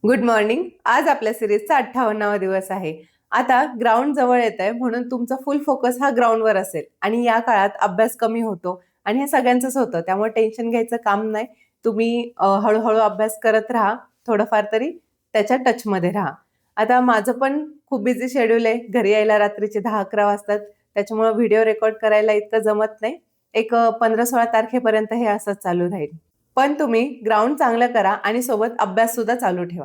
Good morning. आज आपल्या सिरीजचा 58वा दिवस आहे. आता ग्राउंड जवळ येत आहे म्हणून तुमचा फुल फोकस हा ग्राउंडवर असेल आणि या काळात अभ्यास कमी होतो आणि हे सगळ्यांचंच होतं. त्यामुळे टेन्शन घ्यायचं काम नाही. तुम्ही हळूहळू अभ्यास करत राहा. थोडंफार तरी त्याच्या टचमध्ये राहा. आता माझं पण खूप बिझी शेड्यूल आहे. घरी यायला रात्रीचे 10-11 वाजतात. त्याच्यामुळे व्हिडिओ रेकॉर्ड करायला इतकं जमत नाही. एक 15-16 तारखेपर्यंत हे असंच चालू राहील. पण तुम्ही ग्राउंड चांगलं करा आणि सोबत अभ्यास सुद्धा चालू ठेवा.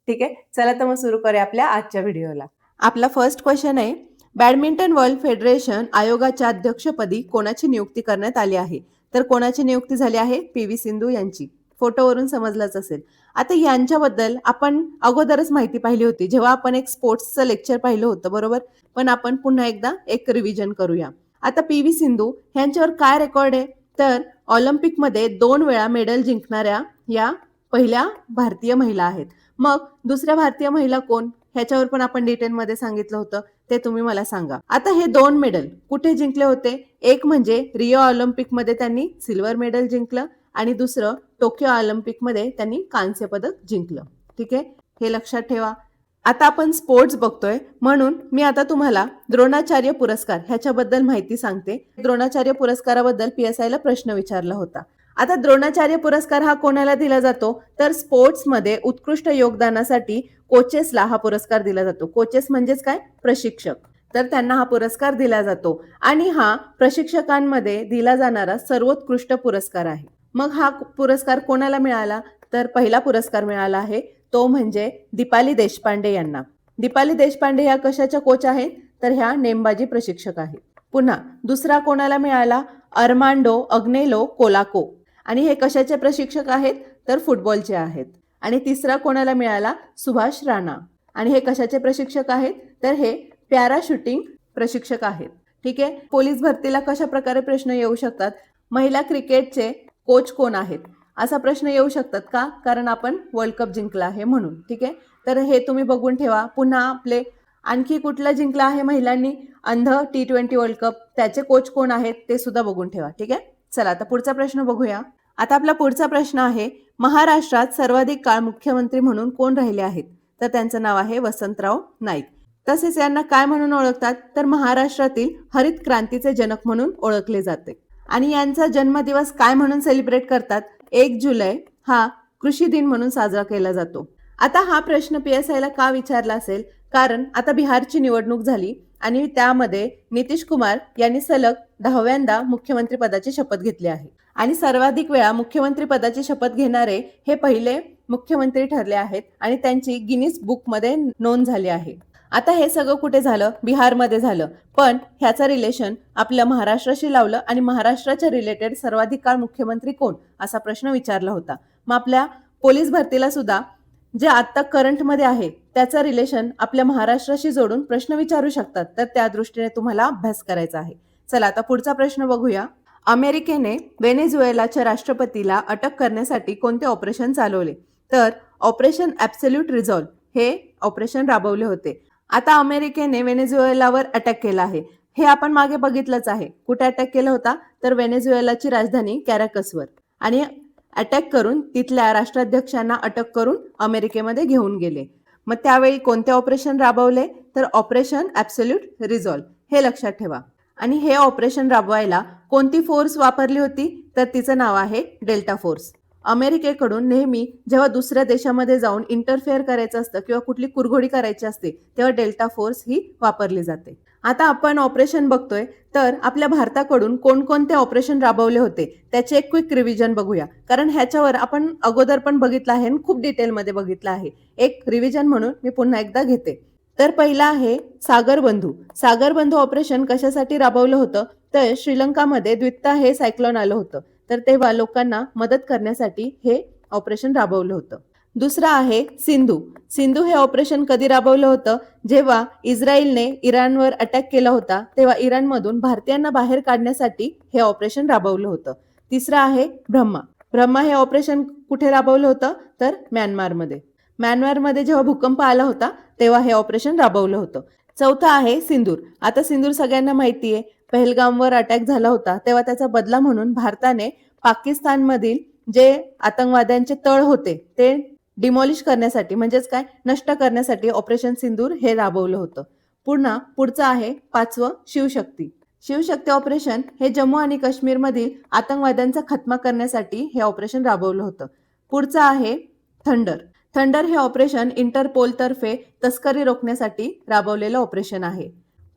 ठीक आहे, चला तर मग सुरू करूया आपल्या आजच्या व्हिडिओला. आपला फर्स्ट क्वेश्चन आहे, बॅडमिंटन वर्ल्ड फेडरेशन आयोगाच्या अध्यक्षपदी कोणाची नियुक्ती करण्यात आली आहे? तर कोणाची नियुक्ती झाली आहे? पी.व्ही. सिंधू यांची. फोटोवरून समजलंच असेल. आता यांच्याबद्दल आपण अगोदरच माहिती पाहिली होती जेव्हा आपण एक स्पोर्ट्सचं लेक्चर पाहिलं होतं, बरोबर? पण आपण पुन्हा एकदा एक रिव्हिजन करूया. आता पी.व्ही. सिंधू यांच्यावर काय रेकॉर्ड आहे? तर ऑलिम्पिकमध्ये 2 वेळा मेडल जिंकणाऱ्या या पहिल्या भारतीय महिला आहेत. मग दुसऱ्या भारतीय महिला कोण? ह्याच्यावर पण आपण डिटेलमध्ये सांगितलं होतं, ते तुम्ही मला सांगा. आता हे 2 मेडल कुठे जिंकले होते? एक म्हणजे रिओ ऑलिम्पिकमध्ये त्यांनी सिल्वर मेडल जिंकलं आणि दुसरं टोकियो ऑलिम्पिकमध्ये त्यांनी कांस्य पदक जिंकलं. ठीक आहे, हे लक्षात ठेवा. आता आपण स्पोर्ट्स बघतोय म्हणून मी आता तुम्हाला द्रोणाचार्य पुरस्कार ह्याच्याबद्दल माहिती सांगते. द्रोणाचार्य पुरस्काराबद्दल PSIला प्रश्न विचारला होता. आता द्रोणाचार्य पुरस्कार हा कोणाला दिला जातो? तर स्पोर्ट्समध्ये उत्कृष्ट योगदानासाठी कोचेसला हा पुरस्कार दिला जातो. कोचेस म्हणजेच काय? प्रशिक्षक. तर त्यांना हा पुरस्कार दिला जातो आणि हा प्रशिक्षकांमध्ये दिला जाणारा सर्वोत्कृष्ट पुरस्कार आहे. मग हा पुरस्कार कोणाला मिळाला? तर पहिला पुरस्कार मिळाला आहे तो म्हणजे दीपाली देशपांडे यांना. दीपाली देशपांडे ह्या कशाच्या कोच आहेत? तर ह्या नेमबाजी प्रशिक्षक आहेत. पुन्हा दुसरा कोणाला मिळाला? अर्मांडो अग्नेलो कोलाको, आणि हे कशाचे प्रशिक्षक आहेत? तर फुटबॉलचे आहेत. आणि तिसरा कोणाला मिळाला? सुभाष राणा, आणि हे कशाचे प्रशिक्षक आहेत? तर हे पॅराशूटिंग प्रशिक्षक आहेत. ठीक आहे, पोलीस भरतीला कशा प्रकारे प्रश्न येऊ शकतात? महिला क्रिकेटचे कोच कोण आहेत? असा प्रश्न येऊ शकतात का? कारण आपण वर्ल्ड कप जिंकला आहे म्हणून. ठीक आहे, तर हे तुम्ही बघून ठेवा. पुन्हा आपले आणखी कुठला जिंकला आहे महिलांनी? अंध T20 वर्ल्ड कप, त्याचे कोच कोण आहेत ते सुद्धा बघून ठेवा. ठीक आहे, चला आता पुढचा प्रश्न बघूया. आता आपला पुढचा प्रश्न आहे, महाराष्ट्रात सर्वाधिक काळ मुख्यमंत्री म्हणून कोण राहिले आहेत? तर त्यांचं नाव आहे वसंतराव नाईक. तसेच यांना काय म्हणून ओळखतात? तर महाराष्ट्रातील हरित क्रांतीचे जनक म्हणून ओळखले जाते. आणि यांचा जन्मदिवस काय म्हणून सेलिब्रेट करतात? 1 जुलै हा कृषी दिन म्हणून साजरा केला जातो. आता हा प्रश्न PSIला का विचारला असेल? कारण आता बिहारची निवडणूक झाली आणि त्यामध्ये नितीश कुमार यांनी सलग 10व्यांदा मुख्यमंत्री पदाची शपथ घेतली आहे आणि सर्वाधिक वेळा मुख्यमंत्री पदाची शपथ घेणारे हे पहिले मुख्यमंत्री ठरले आहेत आणि त्यांची गिनीज बुकमध्ये नोंद झाली आहे. आता हे सगळं कुठे झालं? बिहारमध्ये झालं. पण ह्याचा रिलेशन आपल्या महाराष्ट्राशी लावलं आणि महाराष्ट्राच्या रिलेटेड सर्वाधिक काळ मुख्यमंत्री कोण असा प्रश्न विचारला होता. मग आपल्या पोलीस भरतीला सुद्धा जे आता करंटमध्ये आहे त्याचा रिलेशन आपल्या महाराष्ट्राशी जोडून प्रश्न विचारू शकतात. तर त्या दृष्टीने तुम्हाला अभ्यास करायचा आहे. चला आता पुढचा प्रश्न बघूया. अमेरिकेने व्हेनेझुएलाच्या राष्ट्रपतीला अटक करण्यासाठी कोणते ऑपरेशन चालवले? तर ऑपरेशन ॲब्सोल्यूट रिझॉल्व्ह हे ऑपरेशन राबवले होते. आता अमेरिकेने व्हेनेझुएलावर अटॅक केला आहे. हे आपण मागे बघितलंच आहे. कुठे अटॅक केला होता? तर व्हेनेझुएलाची राजधानी कॅराकसवर, आणि अटॅक करून तिथल्या राष्ट्राध्यक्षांना अटक करून अमेरिकेमध्ये घेऊन गेले. मग त्यावेळी कोणते ऑपरेशन राबवले? तर ऑपरेशन ॲब्सोल्यूट रिझॉल्व्ह हे लक्षात ठेवा. आणि हे ऑपरेशन राबवायला कोणती फोर्स वापरली होती? तर तिचं नाव आहे डेल्टा फोर्स. अमेरिकेकडून नेहमी जेव्हा दुसऱ्या देशामध्ये जाऊन इंटरफेअर करायचं असतं किंवा कुठली कुरघोडी करायची असते तेव्हा डेल्टा फोर्स ही वापरली जाते. आता आपण ऑपरेशन बघतोय, तर आपल्या भारताकडून कोणकोणते ऑपरेशन राबवले होते त्याचे एक क्विक रिव्हिजन बघूया. कारण ह्याच्यावर आपण अगोदर पण बघितलं आहे आणि खूप डिटेलमध्ये बघितलं आहे. एक रिव्हिजन म्हणून मी पुन्हा एकदा घेते. तर पहिला आहे सागरबंधू. सागरबंधू ऑपरेशन कशासाठी राबवलं होतं? तर श्रीलंकामध्ये द्वित्ता हे सायक्लोन आलं होतं, तर तेव्हा लोकांना मदत करण्यासाठी हे ऑपरेशन राबवलं होतं. दुसरं आहे सिंधू. सिंधू हे ऑपरेशन कधी राबवलं होतं? जेव्हा इस्रायलने इराणवर अटॅक केला होता तेव्हा इराणमधून भारतीयांना बाहेर काढण्यासाठी हे ऑपरेशन राबवलं होतं. तिसरं आहे ब्रह्मा. ब्रह्मा हे ऑपरेशन कुठे राबवलं होतं? तर म्यानमारमध्ये. म्यानमारमध्ये जेव्हा भूकंप आला होता तेव्हा हे ऑपरेशन राबवलं होतं. चौथं आहे सिंदूर. आता सिंदूर सगळ्यांना माहिती आहे, पहलगामवर अटॅक झाला होता तेव्हा त्याचा बदला म्हणून भारताने पाकिस्तानमधील जे आतंकवाद्यांचे तळ होते ते डिमॉलिश करण्यासाठी म्हणजेच काय, नष्ट करण्यासाठी ऑपरेशन सिंदूर हे राबवलं होतं. पुढचं आहे 5वं शिवशक्ती. शिवशक्ती ऑपरेशन हे जम्मू आणि काश्मीरमधील आतंकवाद्यांचा खात्मा करण्यासाठी हे ऑपरेशन राबवलं होतं. पुढचं आहे थंडर. थंडर हे ऑपरेशन इंटरपोल तर्फे तस्करी रोखण्यासाठी राबवलेलं ऑपरेशन आहे.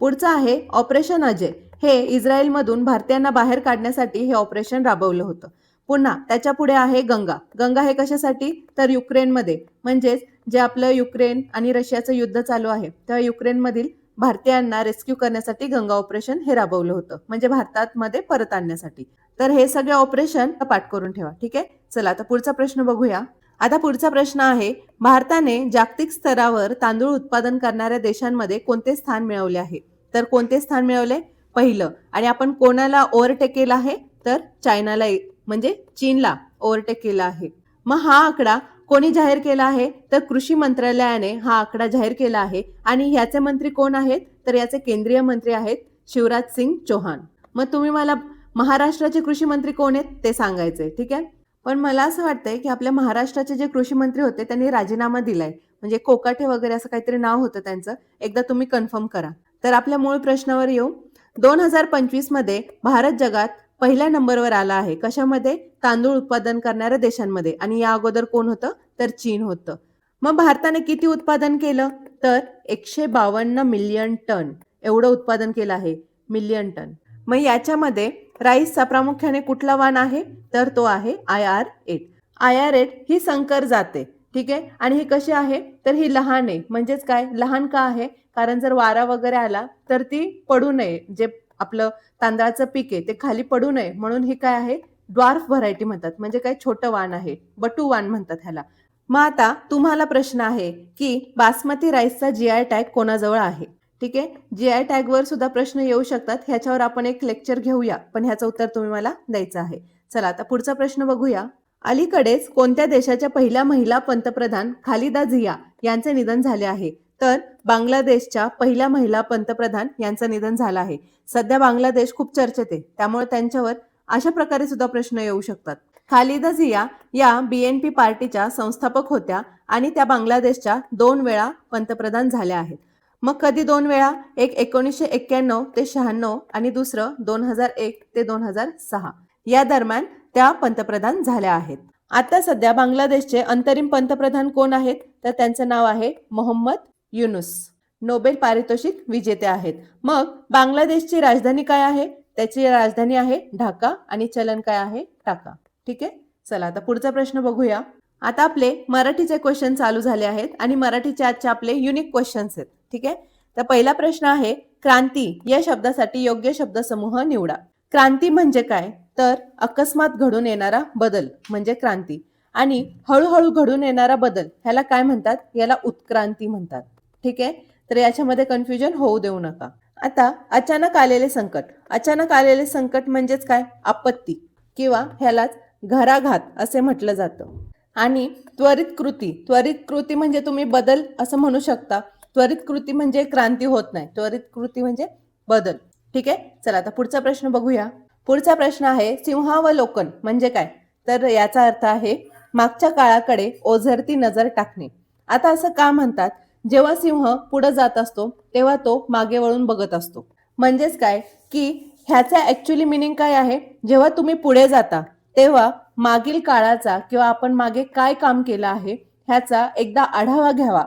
पुढचं आहे ऑपरेशन अजय. हे इस्रायलमधून भारतीयांना बाहेर काढण्यासाठी हे ऑपरेशन राबवलं होतं. पुन्हा त्याच्या पुढे आहे गंगा. गंगा हे कशासाठी, तर युक्रेनमध्ये, म्हणजेच जे आपलं युक्रेन आणि रशियाचं युद्ध चालू आहे त्या युक्रेनमधील भारतीयांना रेस्क्यू करण्यासाठी गंगा ऑपरेशन हे राबवलं होतं, म्हणजे भारतामध्ये परत आणण्यासाठी. तर हे सगळे ऑपरेशन पाठ करून ठेवा. ठीक आहे, चला आता पुढचा प्रश्न बघूया. आता पुढचा प्रश्न आहे, भारताने जागतिक स्तरावर तांदूळ उत्पादन करणाऱ्या देशांमध्ये कोणते स्थान मिळवले आहे? तर कोणते स्थान मिळवले? पहिलं. आणि आपण कोणाला ओव्हरटेक केलं आहे? तर चायनाला, म्हणजे चीनला ओव्हरटेक केला आहे. मग हा आकडा कोणी जाहीर केला आहे? तर कृषी मंत्रालयाने हा आकडा जाहीर केला आहे. आणि याचे मंत्री कोण आहेत? तर याचे केंद्रीय मंत्री आहेत शिवराज सिंग चौहान. मग तुम्ही मला महाराष्ट्राचे कृषी मंत्री कोण आहेत ते सांगायचे. ठीक आहे, पण मला असं वाटतंय की आपल्या महाराष्ट्राचे जे कृषी मंत्री होते त्यांनी राजीनामा दिलाय, म्हणजे कोकाटे वगैरे असं काहीतरी नाव होतं त्यांचं. एकदा तुम्ही कन्फर्म करा. तर आपल्या मूळ प्रश्नावर येऊ. 2025 मध्ये भारत जगात पहिल्या नंबरवर आला आहे. कशामध्ये? तांदूळ उत्पादन करणाऱ्या देशांमध्ये. आणि या अगोदर कोण होतं? तर चीन होतं. मग भारताने किती उत्पादन केलं? तर 152 मिलियन टन एवढं उत्पादन केलं आहे. Million ton. मग याच्यामध्ये राईसचा प्रामुख्याने कुठला वाण आहे? तर तो आहे IR8. IR8 ही संकर जाते. ठीक आहे, आणि ही कशी आहे? तर ही लहान आहे. म्हणजेच काय, लहान का आहे? कारण जर वारा वगैरे आला तर ती पडू नये, जे आपलं तांदळाचं पीक आहे ते खाली पडू नये म्हणून ही काय आहे? ड्वार्फ व्हरायटी म्हणतात. म्हणजे काय, छोटं वाण आहे, बटू वाण म्हणतात ह्याला. मग आता तुम्हाला प्रश्न आहे की बासमती राईसचा GI टॅग कोणाजवळ आहे? ठीक आहे, GI टॅग वर सुद्धा प्रश्न येऊ शकतात. ह्याच्यावर आपण एक लेक्चर घेऊया, पण ह्याचं उत्तर तुम्ही मला द्यायचं आहे. चला आता पुढचा प्रश्न बघूया. अलीकडेच कोणत्या देशाच्या पहिल्या महिला पंतप्रधान खालिदा झिया यांचे निधन झाले आहे? तर बांगलादेशच्या पहिल्या महिला पंतप्रधान यांचं निधन झालं आहे. सध्या बांगलादेश खूप चर्चेत आहे, त्यामुळे त्यांच्यावर अशा प्रकारे सुद्धा प्रश्न येऊ शकतात. खालिदा झिया या BNP पार्टीच्या संस्थापक होत्या आणि त्या बांगलादेशच्या 2 वेळा पंतप्रधान झाल्या आहेत. मग कधी 2 वेळा? एक 1991 ते 96 आणि दुसरं 2001 ते 2006 या दरम्यान त्या पंतप्रधान झाल्या आहेत. आता सध्या बांगलादेशचे अंतरिम पंतप्रधान कोण आहेत? तर त्यांचं नाव आहे मोहम्मद युनुस. नोबेल पारितोषिक विजेते आहेत. मग बांगलादेशची राजधानी काय आहे? त्याची राजधानी आहे ढाका आणि चलन काय आहे? टाका. ठीक आहे, चला आता पुढचा प्रश्न बघूया. आता आपले मराठीचे क्वेश्चन चालू झाले आहेत आणि मराठीचे आजचे आपले युनिक क्वेश्चन्स आहेत. ठीक आहे, तर पहिला प्रश्न आहे, क्रांती या शब्दासाठी योग्य शब्दसमूह निवडा. क्रांती म्हणजे काय? तर अकस्मात घडून येणारा बदल म्हणजे क्रांती. आणि हळूहळू घडून येणारा बदल ह्याला काय म्हणतात? याला उत्क्रांती म्हणतात. ठीक आहे, तर याच्यामध्ये कन्फ्युजन होऊ देऊ नका. आता अचानक आलेले संकट. अचानक आलेले संकट म्हणजेच काय? आपत्ती, किंवा ह्यालाच घराघात असे म्हटलं जातं. आणि त्वरित कृती. त्वरित कृती म्हणजे तुम्ही बदल असं म्हणू शकता. त्वरित कृती म्हणजे क्रांती होत नाही, त्वरित कृती म्हणजे बदल. ठीक आहे, चला आता पुढचा प्रश्न बघूया. पुढचा प्रश्न आहे, सिंहावलोकन म्हणजे काय? तर याचा अर्थ आहे मागच्या काळाकडे ओझरती नजर टाकणे. आता असं का म्हणतात? जेव्हा सिंह पुढे जात असतो तेव्हा तो मागे वळून बघत असतो. म्हणजेच काय की ह्याचा ऍक्च्युअली मिनिंग काय आहे? जेव्हा तुम्ही पुढे जाता तेव्हा मागील काळाचा किंवा आपण मागे काय काम केलं आहे ह्याचा एकदा आढावा घ्यावा,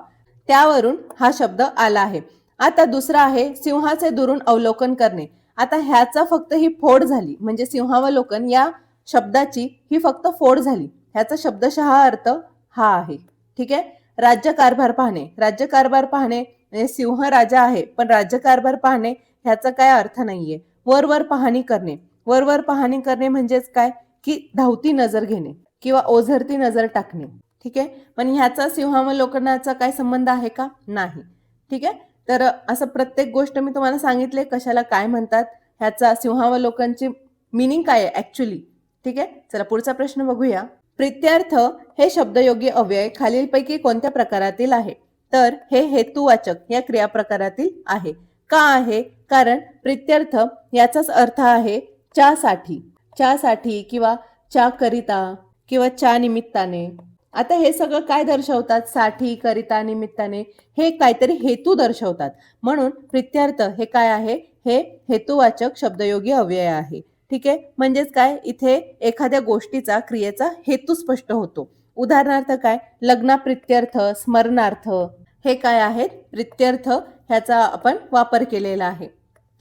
त्यावरून हा शब्द आला आहे. आता दुसरा आहे सिंहाचे दुरून अवलोकन करणे. आता ह्याचा फक्त ही फोड झाली, म्हणजे सिंहावलोकन या शब्दाची ही फक्त फोड झाली. ह्याचा शब्दशः अर्थ हा आहे. ठीक आहे, राज्यकारभार पाहणे. राज्यकारभार पाहणे म्हणजे सिंह राजा आहे पण राज्यकारभार पाहणे ह्याचा काय अर्थ नाहीये. वरवर पाहणी करणे. वरवर पाहणी करणे म्हणजेच काय की धावती नजर घेणे किंवा ओझरती नजर टाकणे. ठीक आहे, पण ह्याचा सिंहावलोकनाचा काय संबंध आहे का? नाही. ठीक आहे, तर असं प्रत्येक गोष्ट मी तुम्हाला सांगितले कशाला काय म्हणतात, ह्याचा सिंहावलोकनची मिनिंग काय आहे ऍक्च्युली. ठीक आहे, चला पुढचा प्रश्न बघूया. प्रित्यर्थ हे शब्दयोगी अव्यय खालीलपैकी कोणत्या प्रकारातील आहे? तर हे हेतुवाचक या क्रियाप्रकारातील आहे. का आहे? कारण प्रित्यर्थ याचाच अर्थ आहे च्यासाठी. च्यासाठी किंवा च्या करिता किंवा च्या निमित्ताने आता हे सगळं काय दर्शवतात? साठी, करिता, निमित्ताने, हे काहीतरी हेतू दर्शवतात. म्हणून प्रित्यर्थ हे काय आहे? हे हेतुवाचक शब्दयोगी अव्यय आहे. ठीक आहे. म्हणजेच काय? इथे एखाद्या गोष्टीचा, क्रियेचा हेतू स्पष्ट होतो. उदाहरणार्थ काय? लग्नाप्रित्यर्थ, स्मरणार्थ, हे काय आहेत? प्रित्यर्थ ह्याचा आपण वापर केलेला आहे.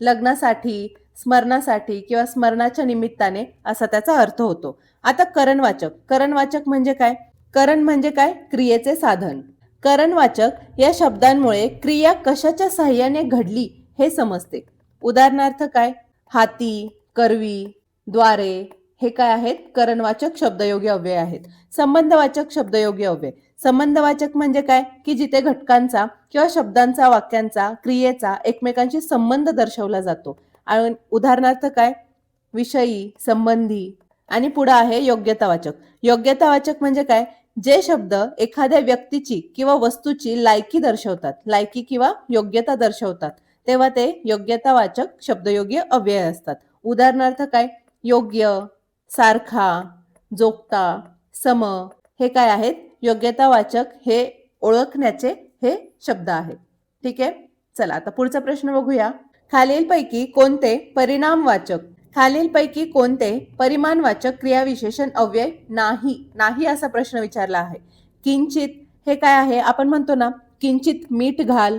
लग्नासाठी, स्मरणासाठी किंवा स्मरणाच्या निमित्ताने असा त्याचा अर्थ होतो. आता करणवाचक. करणवाचक म्हणजे काय? करण म्हणजे काय? क्रियेचे साधन. करणवाचक या शब्दांमुळे क्रिया कशाच्या साहाय्याने घडली हे समजते. उदाहरणार्थ काय? हाती, करवी, द्वारे, हे काय आहेत? करणवाचक शब्दयोगी अव्यय आहेत. संबंधवाचक शब्दयोगी अव्यय. संबंधवाचक म्हणजे काय? की जिथे घटकांचा किंवा शब्दांचा, वाक्यांचा, क्रियेचा एकमेकांशी संबंध दर्शवला जातो. आणि उदाहरणार्थ काय? विषयी, संबंधी. आणि पुढे आहे योग्यतावाचक. योग्यतावाचक म्हणजे काय? जे शब्द एखाद्या व्यक्तीची किंवा वस्तूची लायकी दर्शवतात, लायकी किंवा योग्यता दर्शवतात, तेव्हा ते योग्यतावाचक शब्दयोगी अव्यय असतात. उदाहरणार्थ काय? योग्य, सारखा, जोगता, सम, हे काय आहेत? योग्यतावाचक हे ओळखण्याचे हे शब्द आहेत. ठीक आहे. चला आता पुढचा प्रश्न बघूया. खालीलपैकी कोणते परिणामवाचक, खालीलपैकी कोणते परिमाणवाचक क्रियाविशेषण अव्यय नाही असा प्रश्न विचारला आहे. किंचित हे काय आहे? आपण म्हणतो ना, किंचित मीठ घाल,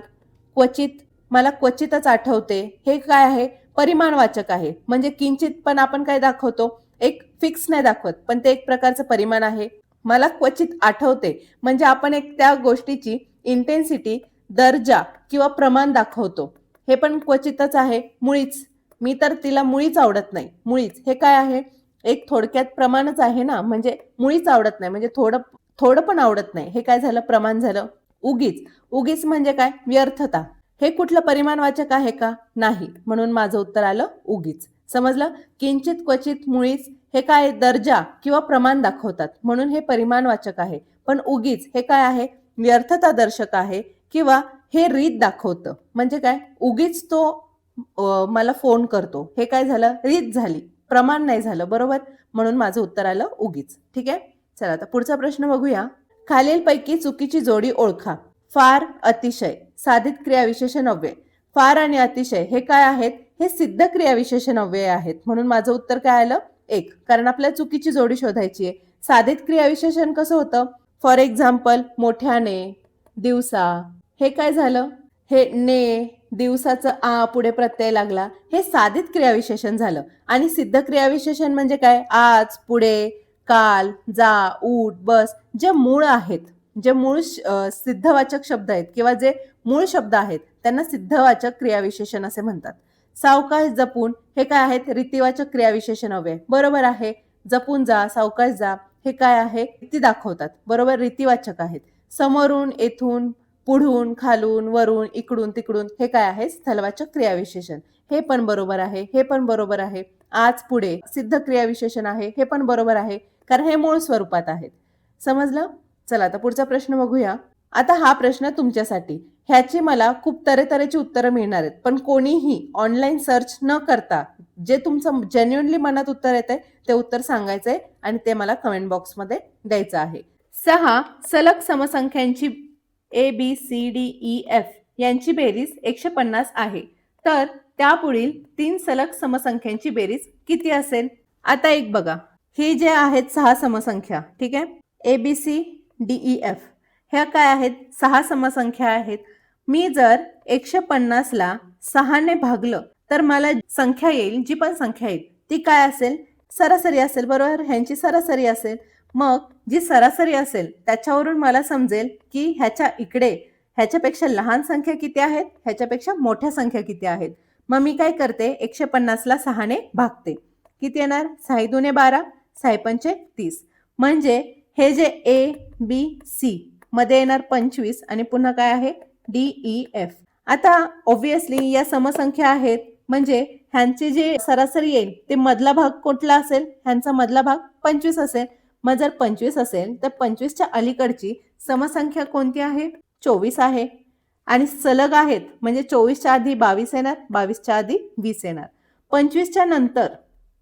क्वचित मला क्वचितच आठवते, हे काय आहे? परिमाणवाचक आहे. म्हणजे किंचित पण आपण काय दाखवतो? एक फिक्स नाही दाखवत, पण ते एक प्रकारचं परिमाण आहे. मला क्वचित आठवते म्हणजे आपण एक त्या गोष्टीची इंटेन्सिटी, दर्जा किंवा प्रमाण दाखवतो. हे पण क्वचितच आहे. मुळीच, मी तर तिला मुळीच आवडत नाही, मुळीच, हे काय आहे? एक थोडक्यात प्रमाणच आहे ना. म्हणजे मुळीच आवडत नाही म्हणजे थोडं पण आवडत नाही, हे काय झालं? प्रमाण झालं. उगीच, उगीच म्हणजे काय? व्यर्थता. हे कुठलं परिमाणवाचक आहे का? नाही. म्हणून माझं उत्तर आलं उगीच. समजलं? किंचित, क्वचित, मुळीच हे काय? दर्जा किंवा प्रमाण दाखवतात, म्हणून हे परिमाणवाचक आहे. पण उगीच हे काय आहे? व्यर्थता दर्शक आहे किंवा हे रीत दाखवतं. म्हणजे काय? उगीच तो मला फोन करतो, हे काय झालं? रीत झाली, प्रमाण नाही झालं. बरोबर? म्हणून माझं उत्तर आलं उगीच. ठीक आहे. चला आता पुढचा प्रश्न बघूया. खालीलपैकी चुकीची जोडी ओळखा. फार, अतिशय, साधित क्रियाविशेषण अव्यय. फार आणि अतिशय हे काय आहेत? हे सिद्ध क्रियाविशेषण अव्यय आहेत. म्हणून माझं उत्तर काय आलं? 1. कारण आपल्याला चुकीची जोडी शोधायची आहे. साधित क्रियाविशेषण कसं होतं? फॉर एक्झाम्पल, मोठ्याने, दिवसा, हे काय झालं? हे ने, दिवसाचं आ पुढे प्रत्यय लागला, हे साधित क्रियाविशेषण झालं. आणि सिद्ध क्रियाविशेषण म्हणजे काय? आज, पुढे, काल, जा, उठ, बस, जे मूळ आहेत, जे मूळ सिद्धवाचक शब्द आहेत किंवा जे मूळ शब्द आहेत त्यांना सिद्धवाचक क्रियाविशेषण असे म्हणतात. सावकाश, जपून, हे काय आहेत? रीतिवाचक क्रियाविशेषण अव्यय. बरोबर आहे. जपून जा, सावकाश जा, हे काय आहे? रीती दाखवतात. बरोबर, रीतिवाचक आहेत. समोरून, येथून, पुढून, खालून, वरून, इकडून, तिकडून, हे काय आहे? स्थलवाचक क्रियाविशेषण. हे पण बरोबर आहे, हे पण बरोबर आहे. आज, पुढे सिद्ध क्रियाविशेषण आहे, हे पण बरोबर आहे, कारण हे मूळ स्वरूपात आहेत. समजलं? चला आता पुढचा प्रश्न बघूया. आता हा प्रश्न तुमच्यासाठी. ह्याची मला खूप तऱ्हेतऱ्हेची उत्तरं मिळणार आहेत, पण कोणीही ऑनलाईन सर्च न करता जे तुमचं जेन्युइनली मनात उत्तर येतंय ते उत्तर सांगायचंय आणि ते मला कमेंट बॉक्समध्ये द्यायचं आहे. 6 सलग समसंख्यांची ABCDEF यांची बेरीज 150 आहे, तर त्यापुढील 3 सलग समसंख्यांची बेरीज किती असेल? आता एक बघा, हे जे आहेत 6 समसंख्या, ठीक आहे, ABCDEF ह्या काय आहेत? 6 समसंख्या आहेत. मी जर 150 ला 6 ने भागलं तर मला संख्या येईल, जी पण संख्या येईल ती काय असेल? सरासरी असेल. बरोबर, ह्यांची सरासरी असेल. मग जी सरासरी असेल त्याच्यावरून मला समजेल की ह्याच्या इकडे ह्याच्यापेक्षा लहान संख्या किती आहेत, ह्याच्यापेक्षा मोठ्या संख्या किती आहेत. मग मी काय करते? 150 ला 6 ने भागते. किती येणार? 6 दुने 12, 6 पंचे 30. म्हणजे हे जे ABC मध्ये येणार 25 आणि पुन्हा काय आहे? DEF. आता ऑब्विसली या समसंख्या आहेत म्हणजे ह्यांची जे सरासरी येईल ते मधला भाग कुठला असेल? ह्यांचा मधला भाग 25 असेल. मग जर 25 असेल तर 25च्या अलीकडची समसंख्या कोणती आहे? 24 आहे. आणि सलग आहेत म्हणजे 24च्या आधी 22 येणार, 22च्या आधी 20 येणार. 25च्या नंतर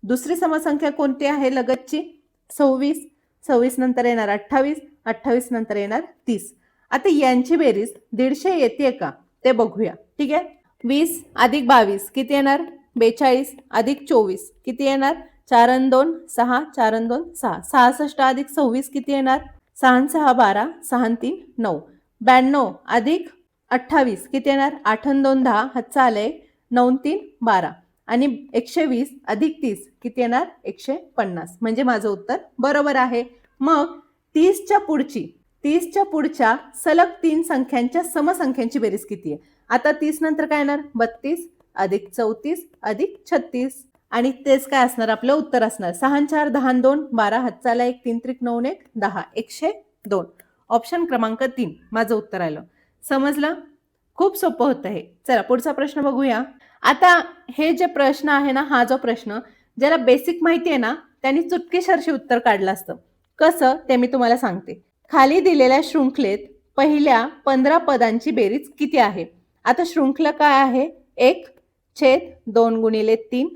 दुसरी समसंख्या कोणती आहे लगतची? 26. 26 नंतर येणार 28, 28 नंतर येणार 30. आता यांची बेरीज 150 येते का ते बघूया. ठीक आहे. 20 अधिक 22 किती येणार? 42 अधिक 24 किती येणार? 4 आणि 2 6, 4 आणि 2 6. 66 अधिक 26 किती येणार? 6 आणि 6 12, 6 आणि 3 9. 92 अधिक 28 किती येणार? 8 आणि 2 10, हातचा आलंय 9 आणि 3 12. आणि 120 अधिक 30 किती येणार? 150. म्हणजे माझं उत्तर बरोबर आहे. मग 30च्या पुढच्या सलग 3 संख्यांच्या समसंख्यांची बेरीज किती आहे? आता 30 नंतर काय येणार? 32 अधिक 34 अधिक 36. आणि तेच काय असणार? आपलं उत्तर असणार 6 आणि 4 10 आणि 2 12, हातचा आला 1 3 त्रिक 9 1 10, 102. ऑप्शन क्रमांक 3 माझं उत्तर आलं. समजलं? खूप सोपं होतं हे. चला पुढचा प्रश्न बघूया. आता हे जे प्रश्न आहे ना, हा जो प्रश्न ज्याला बेसिक माहिती आहे ना त्यांनी चुटकीसरशी उत्तर काढलं असतं. कसं ते मी तुम्हाला सांगते. खाली दिलेल्या शृंखलेत पहिल्या 15 पदांची बेरीज किती आहे? आता शृंखला काय आहे? 1/2 गुणिले 3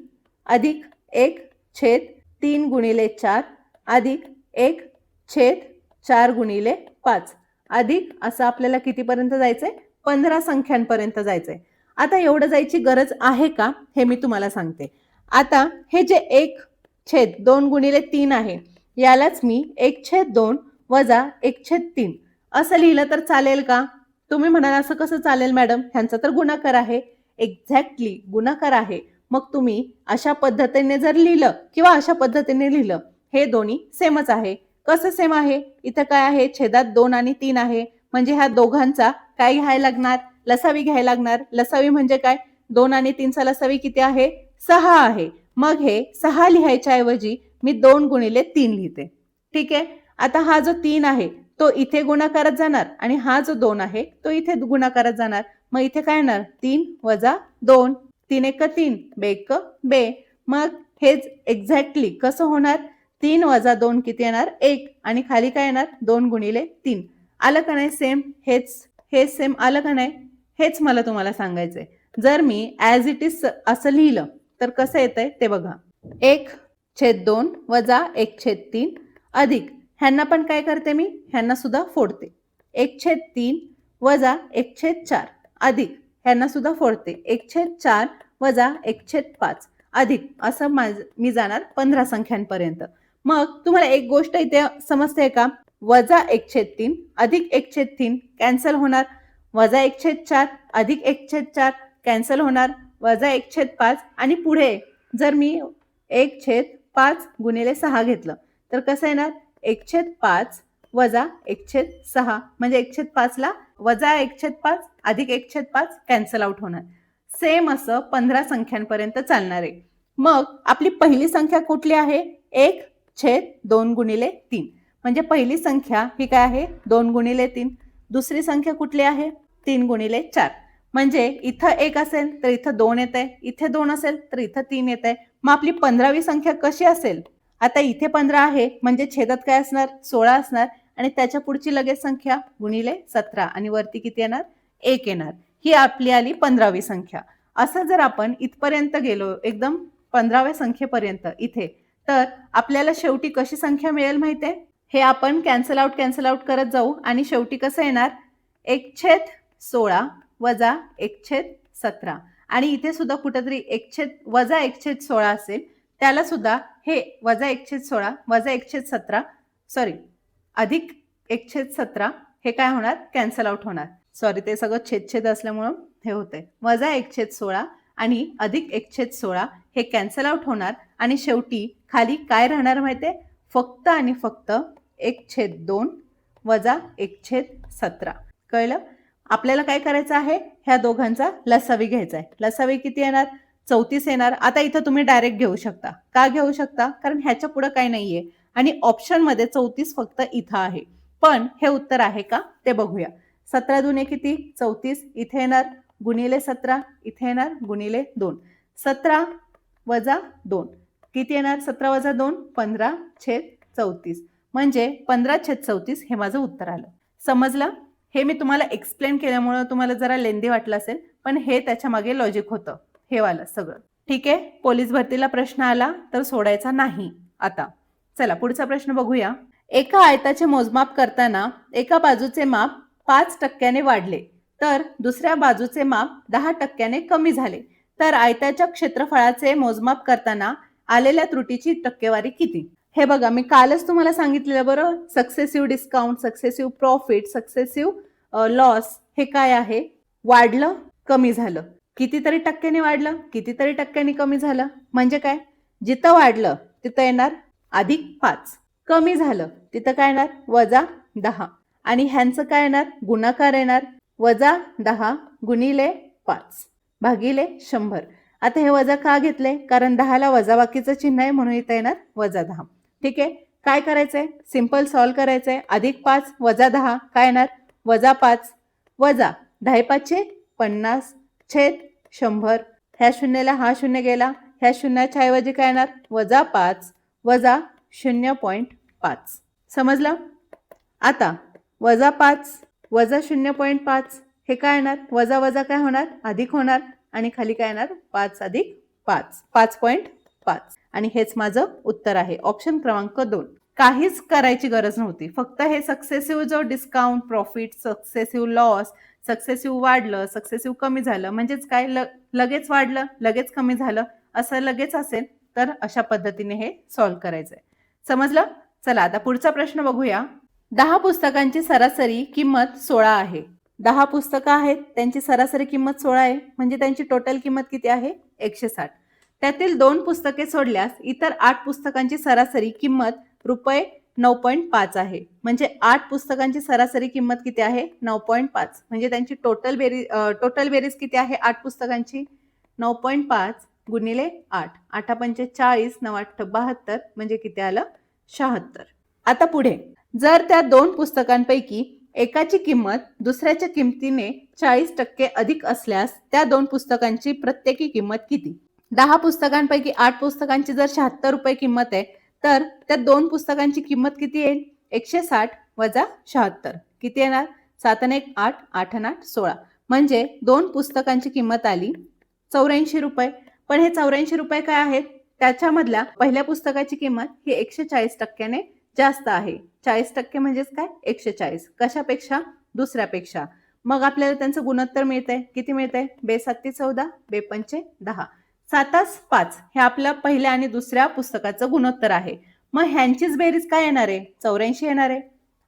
अधिक 1/3 गुणिले 4 अधिक 1/4 गुणिले 5 अधिक असं आपल्याला कितीपर्यंत जायचंय? 15 संख्यांपर्यंत जायचंय. आता एवढं जायची गरज आहे का हे मी तुम्हाला सांगते. आता हे जे 1/2 गुणिले 3 आहे यालाच मी 1/2 वजा 1/3 असं लिहिलं तर चालेल का? तुम्ही म्हणाल असं कसं चालेल मॅडम, ह्यांचा तर गुणाकार आहे. एक्झॅक्टली गुणाकार आहे. मग तुम्ही अशा पद्धतीने जर लिहिलं किंवा अशा पद्धतीने लिहिलं हे दोन्ही सेमच आहे. कसं सेम आहे? इथं काय आहे? छेदात 2 आणि 3 आहे. म्हणजे ह्या दोघांचा काय घ्यायला लागणार? लसावी घ्यायला लागणार. लसावी म्हणजे काय? 2 आणि 3चा लसावी किती आहे? 6 आहे. मग हे 6 लिहायच्या ऐवजी मी 2 गुणिले 3 लिहिते. ठीक आहे. आता हा जो 3 आहे तो इथे गुणाकारात जाणार आणि हा जो 2 आहे तो इथे गुणाकारात जाणार. मग इथे काय येणार? 3 वजा 2, 3 एक 3, 2 एक 2. मग हेच एक्झॅक्टली कसं होणार? 3 वजा 2 किती येणार? 1. आणि खाली काय येणार? 2 गुणिले 3. आलं का नाही सेम? हेच सेम आलं का नाही? हेच मला तुम्हाला सांगायचंय. जर मी ॲज इट इज असं लिहिलं तर कसं येतंय ते बघा. 1/2 वजा 1/3 अधिक ह्यांना पण काय करते मी? ह्यांना सुद्धा फोडते. 1/3 वजा 1/4 अधिक ह्यांना सुद्धा फोडते. 1/4 वजा 1/5 अधिक असं मी जाणार 15 संख्यांपर्यंत. मग तुम्हाला एक गोष्ट इथे समजते का? वजा 1/3 अधिक 1/3 कॅन्सल होणार. वजा 1/4 अधिक 1/4 कॅन्सल होणार. वजा 1/5 आणि पुढे जर मी 1/5 गुणिले 6 घेतलं तर कसं येणार? 1/5 वजा 1/6 म्हणजे 1/5 ला वजा 1/5 अधिक 1/5 कॅन्सल आउट होणार. सेम असं 15 संख्यांपर्यंत चालणार आहे. मग आपली पहिली संख्या कुठली आहे? 1/2 गुणिले 3. म्हणजे पहिली संख्या ही काय आहे? 2 गुणिले 3. दुसरी संख्या कुठली आहे? 3 गुणिले 4. म्हणजे इथं 1 असेल तर इथं 2 येत आहे. इथे 2 असेल तर इथं 3 येत आहे. मग आपली 15वी संख्या कशी असेल? आता इथे 15 आहे म्हणजे छेदात काय असणार? 16 असणार आणि त्याच्या पुढची लगेच संख्या गुणिले 17 आणि वरती किती येणार? 1 येणार. ही आपली आली 15वी संख्या. असं जर आपण इथपर्यंत गेलो एकदम 15व्या संख्येपर्यंत इथे, तर आपल्याला शेवटी कशी संख्या मिळेल माहिती आहे? हे आपण कॅन्सल आउट करत जाऊ आणि शेवटी कसं येणार? 1/16 वजा 1/17 आणि इथे सुद्धा कुठेतरी वजा 1/16 असेल. त्याला सुद्धा हे वजा 1/16 वजा 1/17 अधिक 1/17 हे काय होणार? कॅन्सल आउट होणार. ते सगळं छेद असल्यामुळं हे होतंय. वजा 1/16 आणि अधिक 1/16 हे कॅन्सल आउट होणार आणि शेवटी खाली काय राहणार माहितीये? फक्त आणि फक्त 1/2 वजा 1/17. कळलं? आपल्याला काय करायचं आहे? ह्या दोघांचा लसावी घ्यायचा आहे. लसावी किती येणार? 34 येणार. आता इथं तुम्ही डायरेक्ट घेऊ शकता. का घेऊ शकता? कारण ह्याच्या पुढे काही नाहीये आणि ऑप्शन मध्ये 34 फक्त इथं आहे. पण हे उत्तर आहे का ते बघूया. 17 दुने किती? 34. इथे येणार गुणिले 17, इथे येणार गुणिले 2. 17 वजा 2 किती येणार? 17 वजा 2 15/34. म्हणजे 15/34 हे माझं उत्तर आलं. समजलं? हे मी तुम्हाला एक्सप्लेन केल्यामुळे तुम्हाला जरा लेंदी वाटलं असेल, पण हे त्याच्या मागे लॉजिक होतं हे वालं सगळं. ठीक आहे. पोलीस भरतीला प्रश्न आला तर सोडायचा नाही. आता चला पुढचा प्रश्न बघूया. एका आयताचे मोजमाप करताना एका बाजूचे माप 5% वाढले तर दुसऱ्या बाजूचे माप 10% कमी झाले तर आयताच्या क्षेत्रफळाचे मोजमाप करताना आलेल्या त्रुटीची टक्केवारी किती? हे बघा, मी कालच तुम्हाला सांगितलेलं बरं, successive discount, successive profit, successive loss हे काय आहे? वाढलं, कमी झालं. कितीतरी टक्क्यांनी वाढलं, कितीतरी टक्क्यांनी कमी झालं. म्हणजे काय? जिथं वाढलं तिथं येणार +5, कमी झालं तिथं काय येणार -10, आणि ह्यांचं काय येणार? गुणाकार येणार -10 गुणिले 5 भागिले 100. आता हे वजा का घेतले? कारण 10ला वजाबाकीचं चिन्ह आहे म्हणून इथं येणार -10. ठीक आहे, काय करायचंय? सिंपल सॉल्व करायचंय. +5 - 10 काय येणार? -5 वजा 10 50 छेद 100. ह्या शून्याला हा शून्य गेला, ह्या शून्याच्या ऐवजी काय येणार? -5 वजा 0.5. समजलं? आता -5 वजा 0.5 हे काय येणार? वजा वजा काय होणार? अधिक होणार, आणि खाली काय येणार? 5 अधिक 5 5.5. आणि हेच माझं उत्तर आहे, ऑप्शन क्रमांक 2. काहीच करायची गरज नव्हती, फक्त हे सक्सेसिव्ह जो discount, profit, successive loss, successive वाढलं, सक्सेसिव्ह कमी झालं, म्हणजेच काय? लगेच वाढलं, लगेच कमी झालं, असं लगेच असेल तर अशा पद्धतीने हे सॉल्व करायचंय. समजलं? चला आता पुढचा प्रश्न बघूया. 10 पुस्तकांची सरासरी किंमत 16 आहे. 10 पुस्तकं आहेत, त्यांची सरासरी किंमत 16 आहे, म्हणजे त्यांची टोटल किंमत किती आहे? 160. त्यातील 2 पुस्तके सोडल्यास इतर 8 पुस्तकांची सरासरी किंमत रुपये 9.5 आहे. म्हणजे 8 पुस्तकांची सरासरी किंमत किती आहे? 9.5. म्हणजे त्यांची टोटल बेरीज किती आहे 8 पुस्तकांची? 9.5 गुणिले 8. 8 पंचे 40, 9 8 72, म्हणजे किती आलं? 76. आता पुढे, जर त्या 2 पुस्तकांपैकी एकाची किंमत दुसऱ्याच्या किमतीने 40% अधिक असल्यास त्या 2 पुस्तकांची प्रत्येकी किंमत किती? 10 पुस्तकांपैकी 8 पुस्तकांची जर 76 रुपये किंमत आहे तर त्या 2 पुस्तकांची किंमत किती येईल? 160 वजा 76. किती येणार? 7 आणि 1 8, 8 आणि 8 16. म्हणजे 2 पुस्तकांची किंमत आली 84 रुपये. पण हे 84 रुपये काय आहेत? त्याच्यामधल्या पहिल्या पुस्तकाची किंमत ही 140%ने जास्त आहे. 40% म्हणजेच काय? 140. कशापेक्षा? दुसऱ्यापेक्षा. मग आपल्याला त्यांचं गुणोत्तर मिळतंय. किती मिळतंय? बे7 14, बे5 10. 7 5 हे आपल्या पहिल्या आणि दुसऱ्या पुस्तकाचं गुणोत्तर आहे. मग ह्यांचीच बेरीज काय येणार आहे? 84 येणार आहे.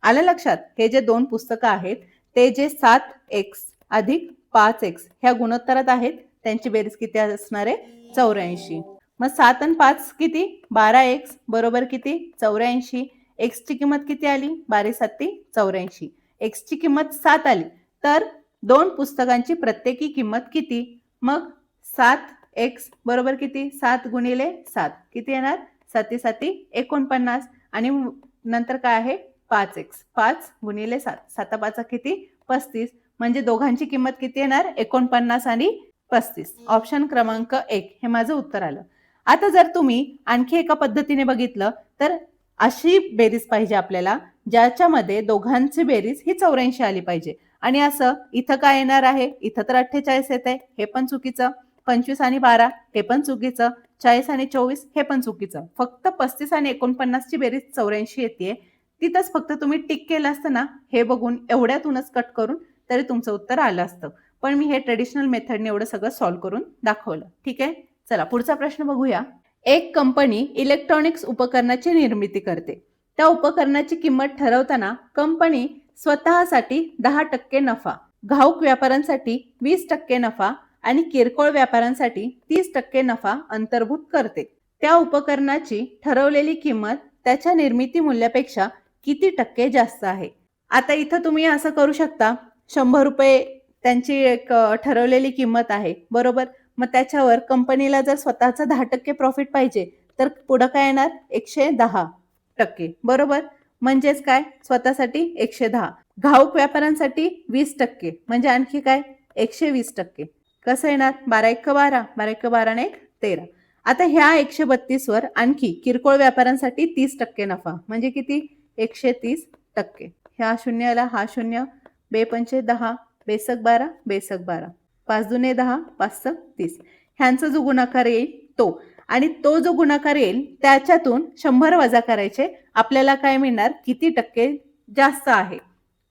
आलं लक्षात? हे जे 2 पुस्तकं आहेत ते जे 7x अधिक 5x ह्या गुणोत्तरात आहेत, त्यांची बेरीज किती असणार आहे? 84. मग 7 आणि 5 किती? 12x बरोबर किती? 84. x ची किंमत किती आली? 12 7 84. x ची किंमत 7 आली तर 2 पुस्तकांची प्रत्येकी किंमत किती? मग 7x बरोबर किती? 7 गुणिले 7 किती येणार? 7 7 49, आणि नंतर काय आहे? 5x. 5 गुणिले 7, 7 5 किती? 35. म्हणजे दोघांची किंमत किती येणार? 49 आणि 35. ऑप्शन क्रमांक 1 हे माझं उत्तर आलं. आता जर तुम्ही आणखी एका पद्धतीने बघितलं तर अशी बेरीज पाहिजे आपल्याला ज्याच्यामध्ये दोघांची बेरीज ही 84 आली पाहिजे. आणि असं इथं काय येणार आहे? इथं तर 48 येत आहे, हे पण चुकीचं. 25 आणि 12 हे पण चुकीचं. 40 आणि 24 हे पण चुकीचं. फक्त 35 आणि 49 ची बेरीज 84 येते. तिथंच फक्त तुम्ही टिक केलं असतं ना, हे बघून एवढ्यातूनच कट करून, तरी तुमचं उत्तर आलं असतं. पण मी हे ट्रेडिशनल मेथडने एवढं सगळं सॉल्व्ह करून दाखवलं. ठीक आहे, चला पुढचा प्रश्न बघूया. एक कंपनी इलेक्ट्रॉनिक्स उपकरणाची निर्मिती करते. त्या उपकरणाची किंमत ठरवताना कंपनी स्वतःसाठी 10% नफा, घाऊक व्यापाऱ्यांसाठी 20% नफा आणि किरकोळ व्यापाऱ्यांसाठी 30% नफा अंतर्भूत करते. त्या उपकरणाची ठरवलेली किंमत त्याच्या निर्मिती मूल्यापेक्षा किती टक्के जास्त आहे? आता इथं तुम्ही असं करू शकता, 100 रुपये त्यांची एक ठरवलेली किंमत आहे, बरोबर? मग त्याच्यावर कंपनीला जर स्वतःचा 10% प्रॉफिट पाहिजे तर पुढं काय येणार? 110%, बरोबर? म्हणजेच काय? स्वतःसाठी 110, घाऊक व्यापाऱ्यांसाठी 20%, म्हणजे आणखी काय? 120%. कसं येणार? 12 1 12, 12 1 12 आणि 1 13. आता ह्या 132 वर आणखी किरकोळ व्यापाऱ्यांसाठी 30% नफा, म्हणजे किती? 130%. ह्या शून्याला हा शून्य, बे5 10, बेसक 12, बेसक 12, 5 दुने 10, 5 30. ह्यांचा जो गुणाकार येईल तो. आणि तो जो गुणाकार येईल त्याच्यातून 100 वजा करायचे. आपल्याला काय मिळणार, किती टक्के जास्त आहे,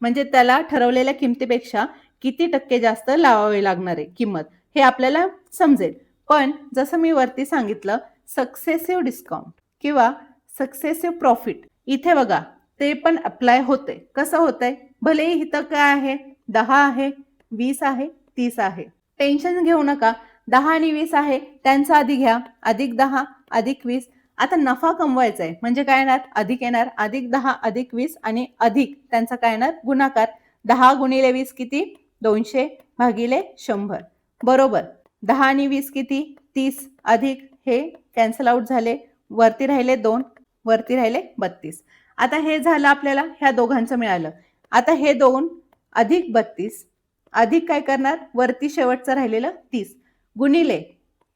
म्हणजे त्याला ठरवलेल्या किमतीपेक्षा किती टक्के जास्त लावावे लागणार आहे किंमत, हे आपल्याला समजेल. पण जसं मी वरती सांगितलं, सक्सेसिव्ह डिस्काउंट किंवा सक्सेसिव्ह प्रॉफिट, इथे बघा ते पण अप्लाय होते. कसं होतंय, भलेही इथं काय आहे, 10 आहे, 20 आहे, 30 आहे, टेन्शन घेऊ नका. 10 आणि 20 आहे त्यांचा आधी घ्या, अधिक 10 अधिक 20. आता नफा कमवायचा आहे म्हणजे काय येणार, अधिक येणार, अधिक 10 अधिक 20 आणि अधिक त्यांचा काय येणार, गुणाकार. 10 गुणिले 20 किती, 200 भागिले 100 बरोबर. 10 आणि 20 किती, 30, अधिक हे कॅन्सल आउट झाले, वरती राहिले 2, वरती राहिले 32. आता हे झालं आपल्याला ह्या दोघांचं मिळालं. आता हे 2 अधिक 32 अधिक काय करणार, वरती शेवटचं राहिलेलं 30 गुणिले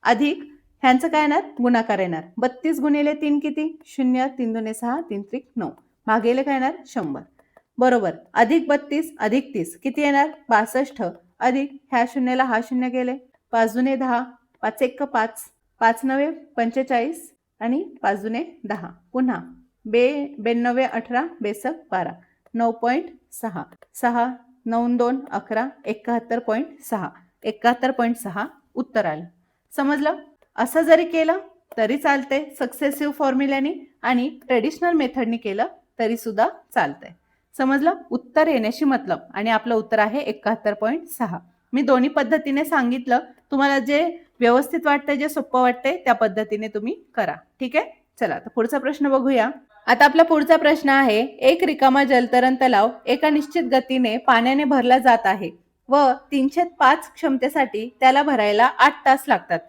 अधिक ह्यांचं काय येणार, गुणाकार येणार. 32 गुणिले 3 किती, 0, 3 दुणे 6, 3 त्रिक 9 भागिले काय येणार, 100 बरोबर. अधिक 32 अधिक 30 किती येणार, 62 अधिक ह्या शून्याला हा शून्य गेले, 5 दुणे 10, 5 एक 5, 5 नवे 45 आणि 5 दुणे 10, पुन्हा 92 18 बेसक 12, 9.6, 6 9 2 11, 71.6, 71.6 उत्तर आलं. समजलं. असं जरी केलं तरी चालते सक्सेसिव्ह फॉर्म्युल्याने, आणि ट्रेडिशनल मेथडनी केलं तरी सुद्धा चालतंय. समजलं. उत्तर येण्याशी मतलब, आणि आपलं उत्तर आहे 71.6. मी दोन्ही पद्धतीने सांगितलं, तुम्हाला जे व्यवस्थित वाटतंय, जे सोपं वाटतंय त्या पद्धतीने तुम्ही करा. ठीक आहे. चला आता पुढचा प्रश्न बघूया. आता आपला पुढचा प्रश्न आहे, एक रिकामा जलतरण तलाव एका निश्चित गतीने पाण्याने भरला जात आहे व 305 क्षमतेसाठी त्याला भरायला 8 तास लागतात.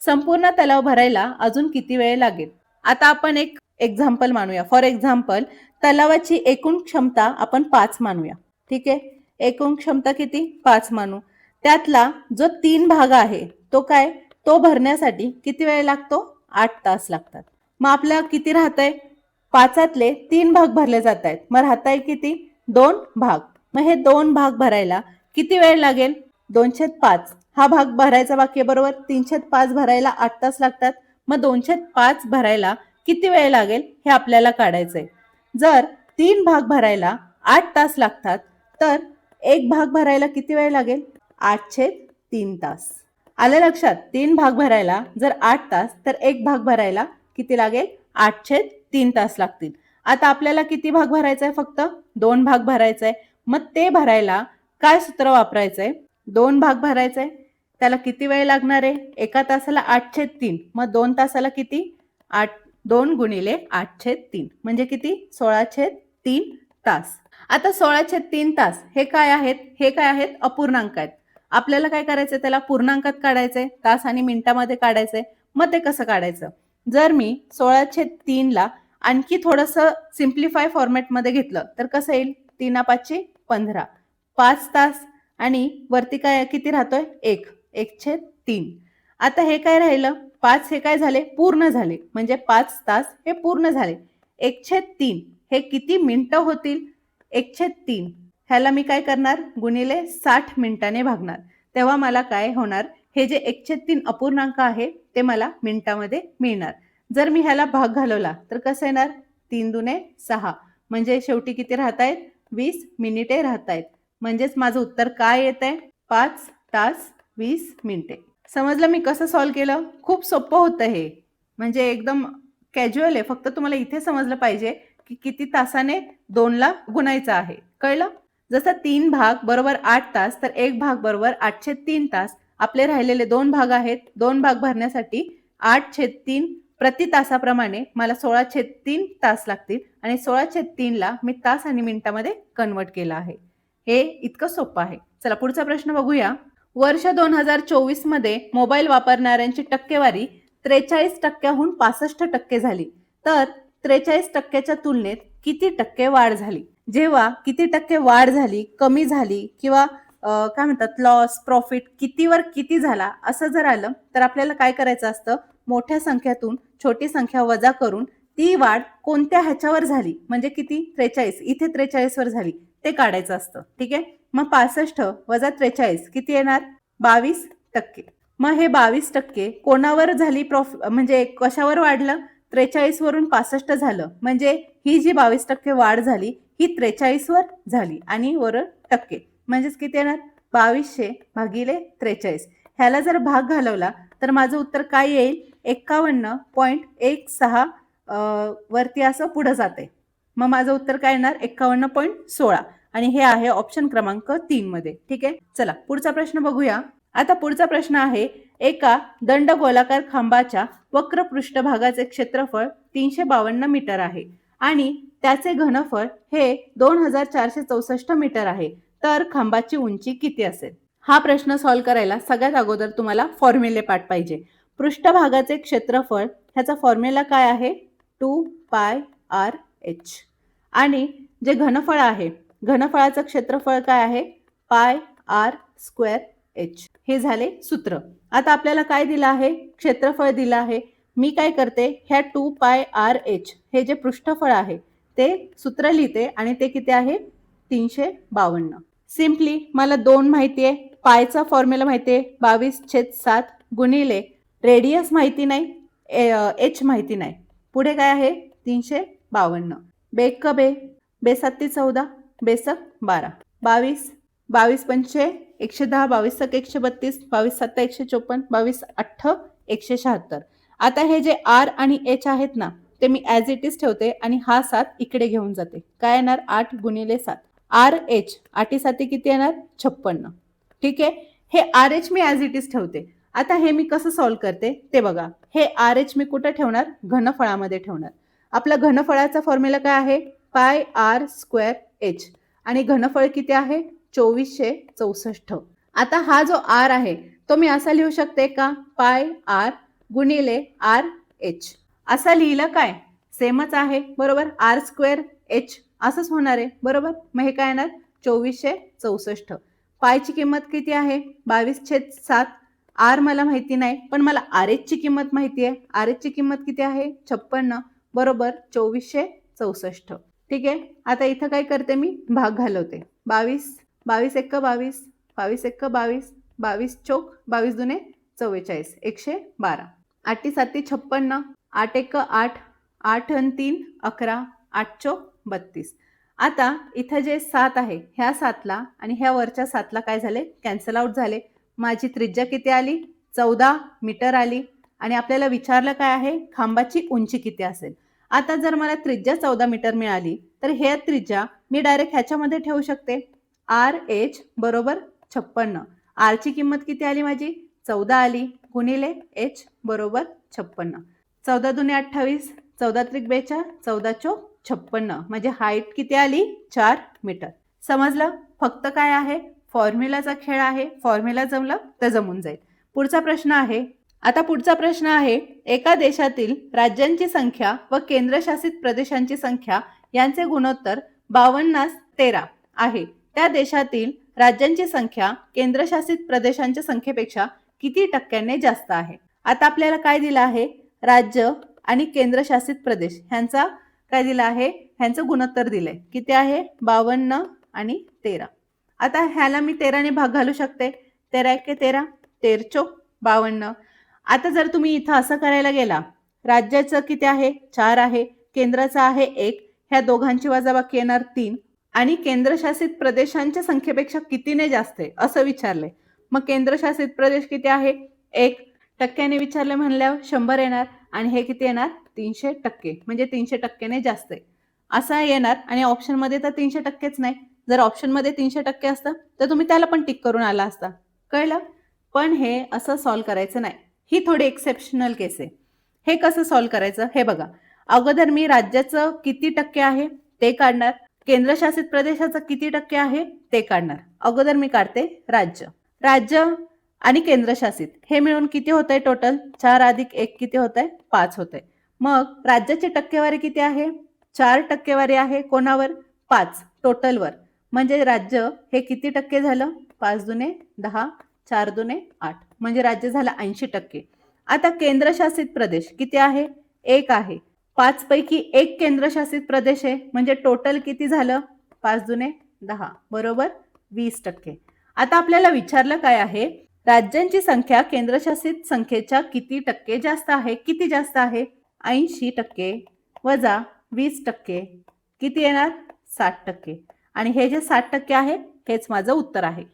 संपूर्ण तलाव भरायला अजून किती वेळ लागेल? आता आपण एक एक्झाम्पल मानूया. फॉर एक्झाम्पल, तलावाची एकूण क्षमता आपण 5 मानूया. ठीक आहे. एकूण क्षमता किती, 5 मानू. त्यातला जो 3 भाग आहे तो काय, तो भरण्यासाठी किती वेळ लागतो, 8 तास लागतात. मग आपल्याला किती राहतंय, 5तले 3 भाग भरले जात आहेत, मग राहताय किती, 2 भाग. मग हे 2 भाग भरायला किती वेळ लागेल, 205 हा भाग भरायचा बाकी आहे बरोबर. 305 भरायला 8 तास लागतात. मग 205 भरायला किती वेळ लागेल हे आपल्याला काढायचंय. जर 3 भाग भरायला 8 तास लागतात तर एक भाग भरायला किती वेळ लागेल, 8/3 तास. आलं लक्षात. 3 भाग भरायला जर 8 तास तर एक भाग भरायला किती लागेल, 8/3 तास लागतील. आता आपल्याला किती भाग भरायचा फक्त 2 भाग भरायचा मग ते भरायला काय सूत्र वापरायचंय, 2 भाग भरायचंय. त्याला किती वेळ लागणार आहे, एका तासाला 8/3, मग 2 तासाला किती, 2 गुणिले 8/3 म्हणजे किती, 16/3 तास. आता 16/3 तास हे काय आहेत, हे काय आहेत, अपूर्णांक आहेत. आपल्याला काय करायचंय, त्याला पूर्णांकात काढायचंय, तास आणि मिनिटामध्ये काढायचंय. मग ते कसं काढायचं, जर मी 16/3 ला आणखी थोडंसं सिम्प्लिफाय फॉर्मॅटमध्ये घेतलं तर कसं येईल, 3 15 5 तास, आणि वरती काय किती राहतोय, 1/3. आता हे काय राहिलं, 5 हे काय झाले, पूर्ण झाले, म्हणजे 5 तास हे पूर्ण झाले. 1/3 हे किती मिनिटं होतील, 1/3 ह्याला मी काय करणार, गुणिले 60 मिनिटाने भागणार. तेव्हा मला काय होणार, हे जे 1/3 अपूर्णांक आहे ते मला मिनिटामध्ये मिळणार. जर मी ह्याला भाग घालवला तर कसं येणार, 3 दुणे 6, म्हणजे शेवटी किती राहत आहेत, 20 मिनिटे राहत आहेत. म्हणजेच माझं उत्तर काय येत आहे, 5 तास 20 मिनिटे. समजलं मी कसं सॉल्व्ह केलं. खूप सोपं होतं हे, म्हणजे एकदम कॅज्युअल आहे. फक्त तुम्हाला इथे समजलं पाहिजे की किती तासाने 2 ला गुणायचं आहे. कळलं. जसं 3 भाग बरोबर 8 तास तर एक भाग बरोबर 8/3 तास. आपले राहिलेले 2 भाग आहेत. 2 भाग भरण्यासाठी 8/3 प्रति तासाप्रमाणे मला 16/3 तास लागतील, आणि 16/3 ला मी तास आणि मिनिटामध्ये कन्वर्ट केलं आहे. हे इतकं सोपं आहे. चला पुढचा प्रश्न बघूया. वर्ष 2024 मध्ये मोबाईल वापरणाऱ्यांची टक्केवारी 43% 65% झाली, तर 43%च्या तुलनेत किती टक्के वाढ झाली? जेव्हा किती टक्के वाढ झाली, कमी झाली, किंवा काय म्हणतात लॉस प्रॉफिट कितीवर किती झाला असं जर आलं तर आपल्याला काय करायचं असतं, मोठ्या संख्यातून छोटी संख्या वजा करून ती वाढ कोणत्या ह्याच्यावर झाली, म्हणजे किती, 43, इथे 43 वर झाली ते काढायचं असतं. ठीक आहे. मग 65 वजा 43 किती येणार, 22%. मग हे 22% कोणावर झाली म्हणजे कशावर वाढलं? 43 वरून 65 झालं. म्हणजे ही जी 22% वाढ झाली ही 43 वर झाली आणि वर टक्के म्हणजेच किती येणार? 2200 भागिले 43. ह्याला जर भाग घालवला तर माझं उत्तर काय येईल? 51.16 वरती असं पुढे जाते. मग माझं उत्तर काय येणार? 51.16 आणि हे आहे ऑप्शन क्रमांक 3 मध्ये. ठीक आहे, चला पुढचा प्रश्न बघूया. आता पुढचा प्रश्न आहे, एका दंडगोलाकार खांबाच्या वक्र पृष्ठभागाचे क्षेत्रफळ 352 मीटर आहे आणि त्याचे घनफळ हे 2464 मीटर आहे, तर खांबाची उंची किती असेल? हा प्रश्न सॉल्व्ह करायला सगळ्यात अगोदर तुम्हाला फॉर्म्युले पाठ पाहिजे. पृष्ठभागाचे क्षेत्रफळ ह्याचा फॉर्म्युला काय आहे? 2πr/h आणि जे घनफळ आहे, घनफळाचं क्षेत्रफळ काय आहे? πr²h. हे झाले सूत्र. आता आपल्याला काय दिलं आहे? क्षेत्रफळ दिलं आहे. मी काय करते? ह्या 2πr/h हे जे पृष्ठफळ आहे ते सूत्र लिहिते आणि ते किती आहे? 352. सिम्पली मला 2 माहिती आहे, पायचा फॉर्म्युला माहिती आहे 22/7 गुणिले रेडियस माहिती नाही, एच माहिती नाही. पुढे काय आहे? 352. बेक बे, बेसात 14, बेसक 12, 22, 22 पंचे 110, 22 सक 132, 22 7 154, 22 8 176. आता हे जे आर आणि एच आहेत ना ते मी ॲज इट इज ठेवते आणि हा 7 इकडे घेऊन जाते. काय येणार? 8 गुणिले 7. आर एच 8 7 किती येणार? 56. ठीक आहे, हे आर एच मी ॲज इट इज ठेवते. आता हे मी कसं सॉल्व्ह करते ते बघा. हे आर एच मी कुठे ठेवणार? घनफळामध्ये ठेवणार. आपला घनफळाचा फॉर्म्युला काय आहे? πr²h आणि घनफळ किती आहे? 2464. आता हा जो आर आहे तो मी असा लिहू शकते का? πr गुणिले आर एच. असं लिहिलं काय? सेमच आहे बरोबर. r²h असंच होणार आहे बरोबर. मग हे काय येणार? 2464. पायची किंमत किती आहे? 22/7. आर मला माहिती नाही पण मला आर एच ची किंमत माहिती आहे. आर एच ची किंमत किती आहे? 56 बरोबर 2464. ठीक आहे, आता इथं काय करते मी? भाग घालवते. 22 22 1 22, 22 1 22, 22 चोक 22 दुने 44, 112. 8 7 56, 8 1 8, 8 आणि 3 11, 8 चोक 32. आता इथं जे 7 आहे ह्या 7ला आणि ह्या वरच्या 7ला काय झाले? कॅन्सल आउट झाले. माझी त्रिज्या किती आली? 14 मीटर आली आणि आपल्याला विचारलं काय आहे? खांबाची उंची किती असेल. आता जर मला त्रिज्या 14 मीटर मिळाली तर हे त्रिज्या मी डायरेक्ट ह्याच्यामध्ये ठेवू शकते. आर एच बरोबर 56. आर ची किंमत किती आली माझी? 14 आली गुणिले एच बरोबर 56. 14 दुने 28, 14 त्रिक 42, 14 चोक 56. म्हणजे हाईट किती आली? 4 मीटर. समजलं? फक्त काय आहे? फॉर्म्युलाचा खेळ आहे. फॉर्म्युला जमलं तर जमून जाईल. पुढचा प्रश्न आहे. आता पुढचा प्रश्न आहे, एका देशातील राज्यांची संख्या व केंद्रशासित प्रदेशांची संख्या यांचे गुणोत्तर 52:13 आहे. त्या देशातील राज्यांची संख्या केंद्रशासित प्रदेशांच्या संख्येपेक्षा किती टक्क्यांनी जास्त आहे? आता आपल्याला काय दिलं आहे? राज्य आणि केंद्रशासित प्रदेश ह्यांचा काय दिला आहे? ह्यांचं गुणोत्तर दिलंय. किती आहे? 52 आणि 13. आता ह्याला मी 13 ने भाग घालू शकते. 13 1 13, 13 चोक 52. आता जर तुम्ही इथं असं करायला गेला, राज्याचं किती आहे? 4 आहे, केंद्राचं आहे 1, ह्या दोघांची वजाबाकी येणार 3 आणि केंद्रशासित प्रदेशांच्या संख्येपेक्षा कितीने जास्त आहे असं विचारलंय. मग केंद्रशासित प्रदेश किती आहे? 1 टक्क्याने विचारले म्हणल्यावर 100 येणार आणि हे किती येणार? 300%. म्हणजे 300%ने जास्त आहे असा येणार. आणि ऑप्शन मध्ये तर 300%च नाही. जर ऑप्शन मध्ये 300% असतं तर तुम्ही त्याला पण टिक करून आला असता. कळलं? पण हे असं सॉल्व्ह करायचं नाही. ही थोडी एक्सेप्शनल केस आहे. हे कसं सॉल्व्ह करायचं हे बघा. अगोदर मी राज्याचं किती टक्के आहे ते काढणार, केंद्रशासित प्रदेशाचं किती टक्के आहे ते काढणार. अगोदर मी काढते राज्य. राज्य आणि केंद्रशासित हे मिळून किती होतंय टोटल? 4 अधिक 1 किती होतंय? 5 होतंय. मग राज्याची टक्केवारी किती आहे? 4 टक्केवारी आहे. कोणावर? 5 टोटलवर. म्हणजे राज्य हे किती टक्के झालं? 5 दुने 10, 4 दुने 8. म्हणजे राज्य झालं 80%. आता केंद्रशासित प्रदेश किती आहे? 1 आहे. 5 पैकी 1 केंद्रशासित प्रदेश आहे. म्हणजे टोटल किती झालं? 5 दुने 10 बरोबर 20%. आता आपल्याला विचारलं काय आहे? राज्यांची संख्या केंद्रशासित संख्येच्या किती टक्के जास्त आहे? किती जास्त आहे? 80% वजा 20% किती येणार? 60%. आणि हे जे 60% आहे हेच माझं उत्तर आहे.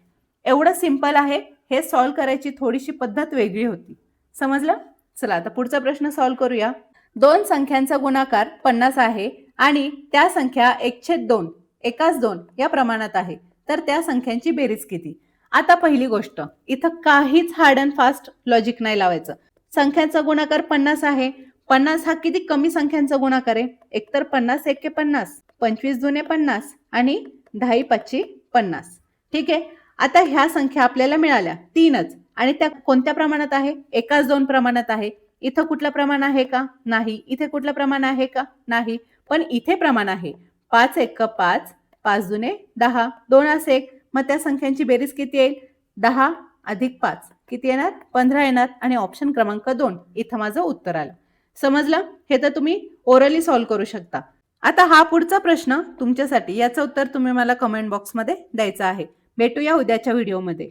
एवढं सिंपल आहे. हे सॉल्व करायची थोडीशी पद्धत वेगळी होती. समजलं? चला आता पुढचा प्रश्न सॉल्व करूया. दोन संख्यांचा गुणाकार 50 आहे आणि त्या संख्या 1/2 एकाच 2 या प्रमाणात आहे, तर त्या संख्यांची बेरीज किती? आता पहिली गोष्ट, इथं काहीच हार्ड अँड फास्ट लॉजिक नाही लावायचं. संख्यांचा गुणाकार 50 आहे. 50 हा किती कमी संख्यांचा गुणाकार आहे. एकतर 50 एके 50, 25 दुने 50 आणि 10 पाचशे 50. ठीक आहे. आता ह्या संख्या आपल्याला मिळाल्या 3च आणि त्या कोणत्या प्रमाणात आहे? एकाच 2 प्रमाणात आहे. इथं कुठलं प्रमाण आहे का? नाही. इथे कुठलं प्रमाण आहे का? नाही. पण इथे प्रमाण आहे. 5 एक 5, 5 दुने 10, 2 असे 1. मग त्या संख्यांची बेरीज किती येईल? 10 अधिक 5 किती येणार? 15 येणार आणि ऑप्शन क्रमांक 2 इथं माझं उत्तर आलं. समजलं? हे तर तुम्ही ओरली सॉल्व्ह करू शकता. आता हा पुढचा प्रश्न तुमच्यासाठी, याचं उत्तर तुम्ही मला कमेंट बॉक्समध्ये द्यायचं आहे. भेटूया उद्याच्या व्हिडिओमध्ये.